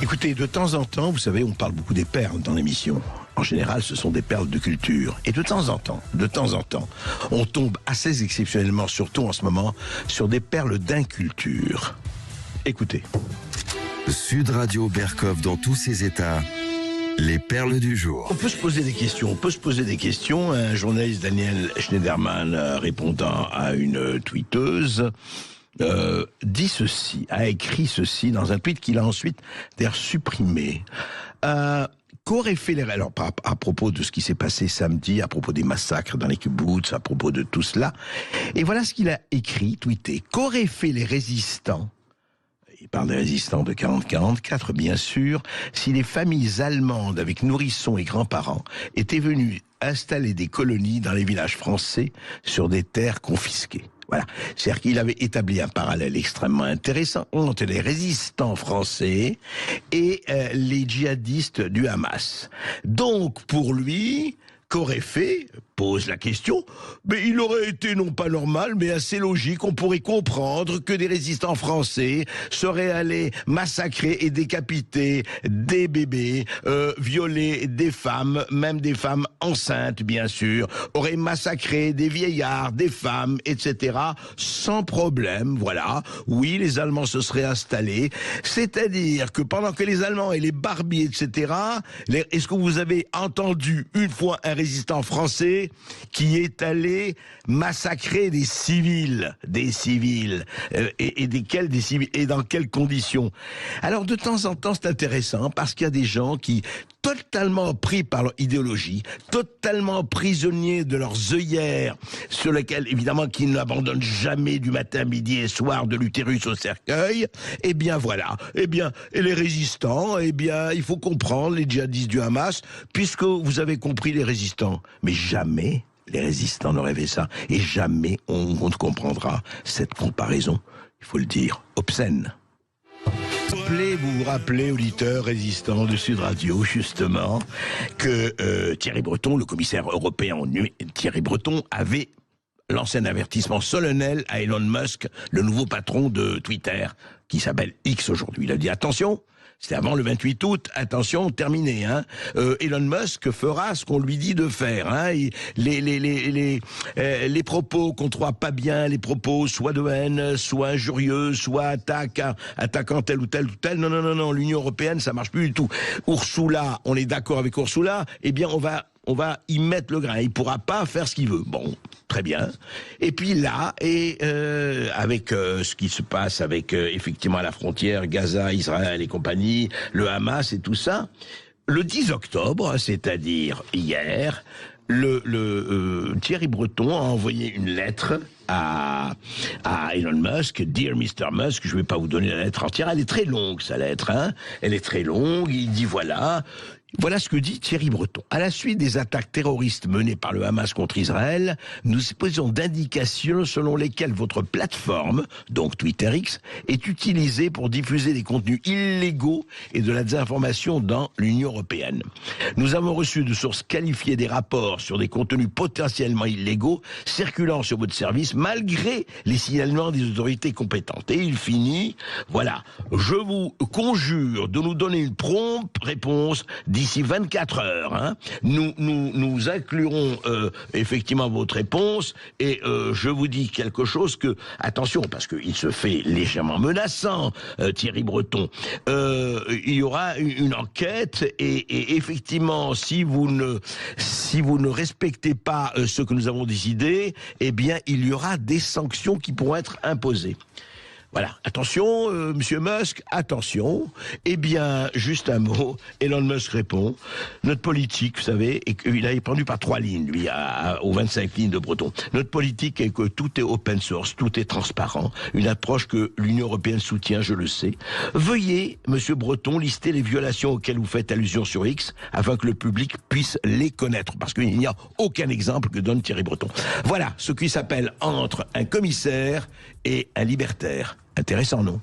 Écoutez, de temps en temps, vous savez, on parle beaucoup des perles dans l'émission. En général, ce sont des perles de culture. Et de temps en temps, on tombe assez exceptionnellement, surtout en ce moment, sur des perles d'inculture. Écoutez. Sud Radio Berkov dans tous ses états. Les perles du jour. On peut se poser des questions. Un journaliste, Daniel Schneiderman, répondant à une tweeteuse, dit ceci, a écrit ceci dans un tweet qu'il a ensuite d'ailleurs supprimé. Qu'auraient fait les... Alors, à propos de ce qui s'est passé samedi, à propos des massacres dans les kibbutz, à propos de tout cela. Et voilà ce qu'il a écrit, tweeté. Qu'auraient fait les résistants? Il parle des résistants de 40-44, bien sûr, si les familles allemandes avec nourrissons et grands-parents étaient venues installer des colonies dans les villages français sur des terres confisquées. Voilà. C'est-à-dire qu'il avait établi un parallèle extrêmement intéressant entre les résistants français et les djihadistes du Hamas. Donc, pour lui, qu'aurait fait, pose la question, mais il aurait été non pas normal, mais assez logique. On pourrait comprendre que des résistants français seraient allés massacrer et décapiter des bébés, violer des femmes, même des femmes enceintes, bien sûr, auraient massacré des vieillards, des femmes, etc., sans problème, voilà. Oui, les Allemands se seraient installés. C'est-à-dire que pendant que les Allemands et les barbiers, etc., est-ce que vous avez entendu une fois un résistant français qui est allé massacrer des civils, et desquels des civils, et dans quelles conditions? Alors de temps en temps c'est intéressant parce qu'il y a des gens qui, totalement pris par leur idéologie, totalement prisonniers de leurs œillères, sur lesquelles évidemment qu'ils n'abandonnent jamais du matin, midi et soir de l'utérus au cercueil, et les résistants, il faut comprendre les djihadistes du Hamas, puisque vous avez compris les résistants, mais jamais les résistants n'auraient fait ça, et jamais on ne comprendra cette comparaison, il faut le dire, obscène. Vous vous rappelez, auditeurs résistants de Sud Radio, justement, que Thierry Breton, le commissaire européen, Thierry Breton, avait lancé un avertissement solennel à Elon Musk, le nouveau patron de Twitter, qui s'appelle X aujourd'hui. Il a dit attention. C'était avant le 28 août, attention, terminé. Elon Musk fera ce qu'on lui dit de faire. Les propos qu'on trouve pas bien, les propos soit de haine, soit injurieux, soit attaquant tel ou tel. Non, l'Union européenne, ça marche plus du tout. Ursula, on est d'accord avec Ursula, eh bien on va y mettre le grain. Il pourra pas faire ce qu'il veut. Bon, très bien. Et puis là, avec ce qui se passe avec effectivement à la frontière, Gaza, Israël et compagnie, le Hamas et tout ça, le 10 octobre, c'est-à-dire hier, Thierry Breton a envoyé une lettre à Elon Musk, Dear Mr. Musk, je vais pas vous donner la lettre entière, elle est très longue sa lettre, elle est très longue, il dit voilà ce que dit Thierry Breton. À la suite des attaques terroristes menées par le Hamas contre Israël, nous disposons d'indications selon lesquelles votre plateforme, donc TwitterX, est utilisée pour diffuser des contenus illégaux et de la désinformation dans l'Union européenne. Nous avons reçu de sources qualifiées des rapports sur des contenus potentiellement illégaux circulant sur votre service malgré les signalements des autorités compétentes. Et il finit, voilà, je vous conjure de nous donner une prompte réponse d'ici 24 heures. Nous inclurons effectivement votre réponse et je vous dis quelque chose que, attention, parce qu'il se fait légèrement menaçant, Thierry Breton, il y aura une enquête et effectivement, si vous ne respectez pas ce que nous avons décidé, eh bien, il y aura des sanctions qui pourront être imposées. Voilà, attention, monsieur Musk, attention. Eh bien, juste un mot, Elon Musk répond, notre politique, vous savez, et il a répondu par 3 lignes, lui, aux 25 lignes de Breton. Notre politique est que tout est open source, tout est transparent, une approche que l'Union européenne soutient, je le sais. Veuillez, monsieur Breton, lister les violations auxquelles vous faites allusion sur X, afin que le public puisse les connaître, parce qu'il n'y a aucun exemple que donne Thierry Breton. Voilà ce qui s'appelle entre un commissaire et un libertaire. Intéressant, non ?